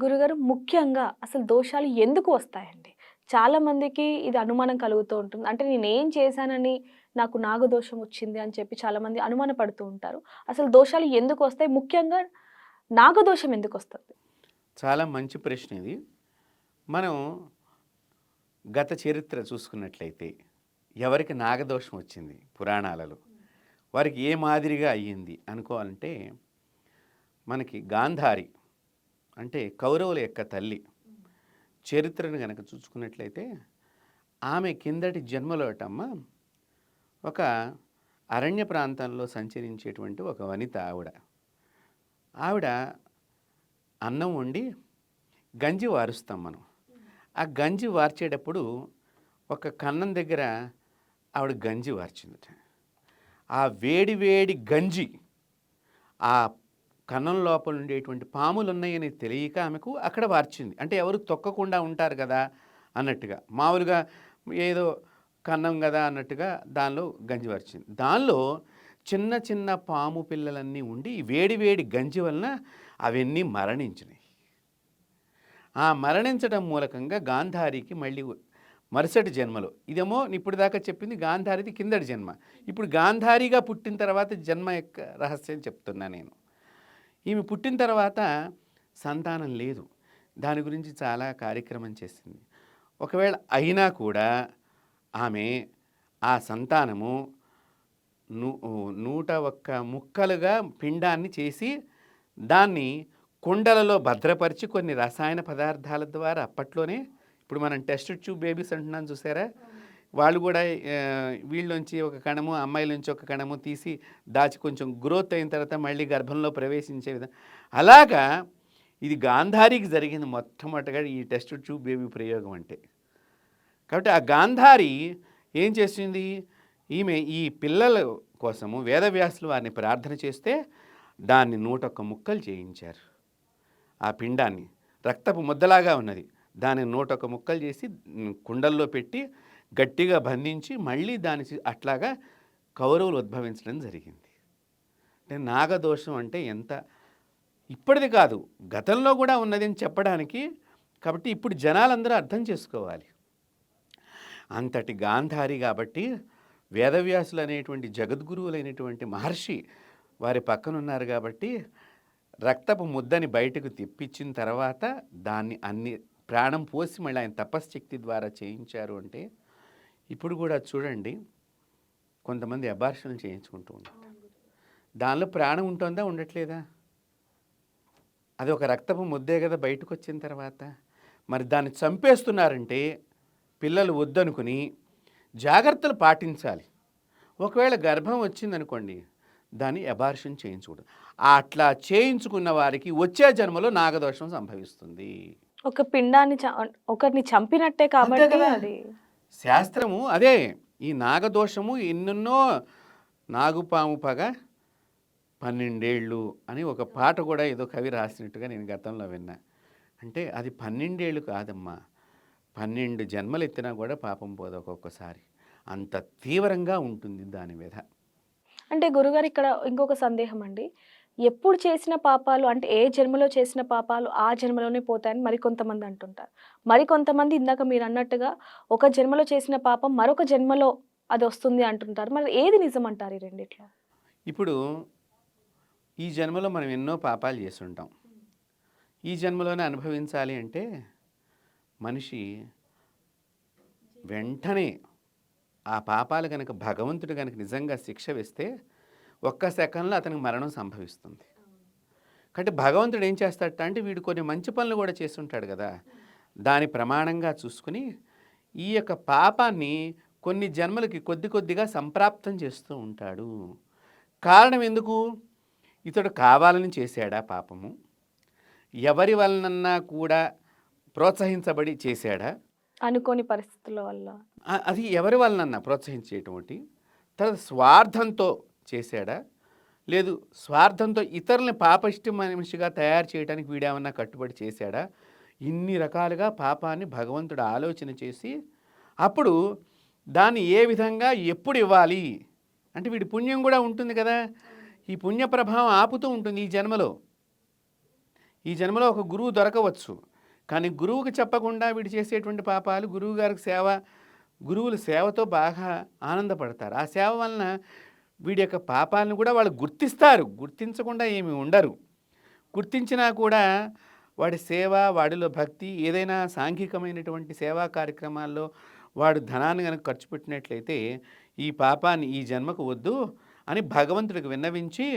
గురుగారు ముఖ్యంగా అసలు దోషాలు ఎందుకు వస్తాయండి? చాలా మందికి ఇది అనుమానం కలుగుతూ ఉంటుంది. అంటే నేనేం చేశానని నాకు నాగదోషం వచ్చింది అని చెప్పి చాలామంది అనుమాన పడుతూ ఉంటారు. అసలు దోషాలు ఎందుకొస్తాయి? ముఖ్యంగా నాగదోషం ఎందుకొస్తుంది? చాలా మంచి ప్రశ్న ఇది. మనం గత చరిత్ర చూసుకున్నట్లయితే ఎవరికి నాగదోషం వచ్చింది పురాణాలలో, వారికి ఏ మాదిరిగా అయ్యింది అనుకోవాలంటే మనకి గాంధారి అంటే కౌరవుల యొక్క తల్లి చరిత్రను గనక చూసుకున్నట్లయితే ఆమె కిందటి జన్మలోటమ్మ ఒక అరణ్య ప్రాంతంలో సంచరించేటువంటి ఒక వనిత ఆవిడ. ఆవిడ అన్నం వండి గంజి వారుస్తాం మనం. ఆ గంజి వార్చేటప్పుడు ఒక కన్నం దగ్గర ఆవిడ గంజి వార్చిందట. ఆ వేడి వేడి గంజి ఆ కన్నం లోపల ఉండేటువంటి పాములు ఉన్నాయని తెలియక ఆమెకు అక్కడ వార్చింది. అంటే ఎవరు తొక్కకుండా ఉంటారు కదా అన్నట్టుగా, మామూలుగా ఏదో కన్నం కదా అన్నట్టుగా దానిలో గంజి వార్చింది. దానిలో చిన్న చిన్న పాము పిల్లలన్నీ ఉండి వేడి వేడి గంజి వలన అవన్నీ మరణించినాయి. ఆ మరణించడం మూలకంగా గాంధారికి మళ్ళీ మరుసటి జన్మలో, ఇదేమో ఇప్పుడు దాకా చెప్పింది గాంధారిది కిందటి జన్మ, ఇప్పుడు గాంధారిగా పుట్టిన తర్వాత జన్మ యొక్క రహస్యం చెప్తున్నా నేను. ఈమె పుట్టిన తర్వాత సంతానం లేదు. దాని గురించి చాలా కార్యక్రమం చేసింది. ఒకవేళ అయినా కూడా ఆమె ఆ సంతానము 101 ముక్కలుగా పిండాన్ని చేసి దాన్ని కుండలలో భద్రపరిచి కొన్ని రసాయన పదార్థాల ద్వారా అప్పట్లోనే, ఇప్పుడు మనం టెస్ట్ ట్యూబ్ బేబీస్ అంటున్నాం చూసారా, వాళ్ళు కూడా వీళ్ళలోంచి ఒక కణము అమ్మాయిల నుంచి ఒక కణము తీసి దాచి కొంచెం గ్రోత్ అయిన తర్వాత మళ్ళీ గర్భంలో ప్రవేశించే విధంగా, అలాగా ఇది గాంధారికి జరిగింది మొట్టమొదటిగా ఈ టెస్ట్ ట్యూబ్ బేబీ ప్రయోగం అంటే. కాబట్టి ఆ గాంధారి ఏం చేసింది, ఈమె ఈ పిల్లల కోసము వేదవ్యాసులు వారిని ప్రార్థన చేస్తే దాన్ని 101 ముక్కలు చేయించారు. ఆ పిండాన్ని రక్తపు ముద్దలాగా ఉన్నది, దాన్ని 101 ముక్కలు చేసి కుండల్లో పెట్టి గట్టిగా బంధించి మళ్ళీ దాని అట్లాగా కౌరవులు ఉద్భవించడం జరిగింది. అంటే నాగదోషం అంటే ఎంత ఇప్పటిది కాదు, గతంలో కూడా ఉన్నది అని చెప్పడానికి. కాబట్టి ఇప్పుడు జనాలందరూ అర్థం చేసుకోవాలి. అంతటి గాంధారి కాబట్టి వేదవ్యాసులు అనేటువంటి జగద్గురువులైనటువంటి మహర్షి వారి పక్కన ఉన్నారు కాబట్టి రక్తపు ముద్దని బయటకు తెప్పించిన తర్వాత దాన్ని అన్ని ప్రాణం పోసి మళ్ళీ ఆయన తపశ్శక్తి ద్వారా చేయించారు. అంటే ఇప్పుడు కూడా చూడండి, కొంతమంది అబార్షన్లు చేయించుకుంటూ ఉంటారు. దానిలో ప్రాణం ఉంటుందా ఉండట్లేదా? అది ఒక రక్తపు ముద్దే కదా బయటకు వచ్చిన తర్వాత. మరి దాన్ని చంపేస్తున్నారంటే పిల్లలు వద్దనుకుని జాగ్రత్తలు పాటించాలి. ఒకవేళ గర్భం వచ్చిందనుకోండి, దాన్ని అబార్షన్ చేయించకూడదు. అట్లా చేయించుకున్న వారికి వచ్చే జన్మలో నాగదోషం సంభవిస్తుంది. ఒక పిండాన్ని ఒకరిని చంపినట్టే అంతే కాబట్టి కదా అది శాస్త్రము అదే. ఈ నాగదోషము ఎన్నెన్నో, నాగుపాము పగ 12 ఏళ్ళు అని ఒక పాట కూడా ఏదో కవి రాసినట్టుగా నేను గతంలో విన్నా. అంటే అది 12 ఏళ్ళు కాదమ్మా, 12 జన్మలు ఎత్తినా కూడా పాపం పోదు ఒక్కొక్కసారి. అంత తీవ్రంగా ఉంటుంది దాని మీద. అంటే గురుగారు ఇక్కడ ఇంకొక సందేహం అండి. ఎప్పుడు చేసిన పాపాలు అంటే ఏ జన్మలో చేసిన పాపాలు ఆ జన్మలోనే పోతాయని మరికొంతమంది అంటుంటారు. మరికొంతమంది ఇందాక మీరన్నట్టుగా ఒక జన్మలో చేసిన పాపం మరొక జన్మలో అదొస్తుంది అంటుంటారు. మరి ఏది నిజమంటారు ఈ రెండిట్లో? ఇప్పుడు ఈ జన్మలో మనం ఎన్నో పాపాలు చేసుంటాం. ఈ జన్మలోనే అనుభవించాలి అంటే మనిషి వెంటనే ఆ పాపాలు కనుక భగవంతుడు కనుక నిజంగా శిక్ష వేస్తే ఒక్క సెకండ్లో అతనికి మరణం సంభవిస్తుంది. కాబట్టి భగవంతుడు ఏం చేస్తాడట అంటే వీడు కొన్ని మంచి పనులు కూడా చేస్తుంటాడు కదా, దాని ప్రమాణంగా చూసుకుని ఈ యొక్క పాపాన్ని కొన్ని జన్మలకి కొద్ది కొద్దిగా సంప్రాప్తం చేస్తూ ఉంటాడు. కారణం ఎందుకు? ఇతడు కావాలని చేశాడా పాపము? ఎవరి వలనన్నా కూడా ప్రోత్సహించబడి చేశాడా? అనుకోని పరిస్థితుల వల్ల. అది ఎవరి వలనన్నా ప్రోత్సహించేటువంటి, తర్వాత స్వార్థంతో చేశాడా? లేదు స్వార్థంతో ఇతరులని పాపిష్టి మనిషిగా తయారు చేయడానికి వీడేమన్నా కట్టుబడి చేశాడా? ఇన్ని రకాలుగా పాపాన్ని భగవంతుడు ఆలోచన చేసి అప్పుడు దాన్ని ఏ విధంగా ఎప్పుడు ఇవ్వాలి అంటే, వీడి పుణ్యం కూడా ఉంటుంది కదా, ఈ పుణ్య ప్రభావం ఆపుతూ ఉంటుంది ఈ జన్మలో. ఈ జన్మలో ఒక గురువు దొరకవచ్చు, కానీ గురువుకి చెప్పకుండా వీడు చేసేటువంటి పాపాలు గురువు గారికి గురువుల సేవతో బాగా ఆనందపడతారు. ఆ సేవ వలన వీడి యొక్క పాపాలను కూడా వాళ్ళు గుర్తిస్తారు, గుర్తించకుండా ఏమి ఉండరు. గుర్తించినా కూడా వాడి సేవ, వాడిలో భక్తి, ఏదైనా సాంఘికమైనటువంటి సేవా కార్యక్రమాల్లో వాడు ధనాన్ని కనుక ఖర్చు పెట్టినట్లయితే ఈ పాపాన్ని ఈ జన్మకు వద్దు అని భగవంతుడికి విన్నవించి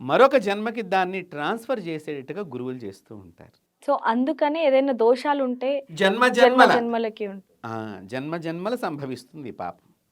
మరొక జన్మకి దాన్ని ట్రాన్స్ఫర్ చేసేటట్టుగా గురువులు చేస్తూ ఉంటారు. సో అందుకనే ఏదైనా దోషాలు ఉంటే జన్మ జన్మ జన్మల జన్మలకి ఉంటుంది. జన్మ జన్మల సంభవిస్తుంది ఈ పాపం.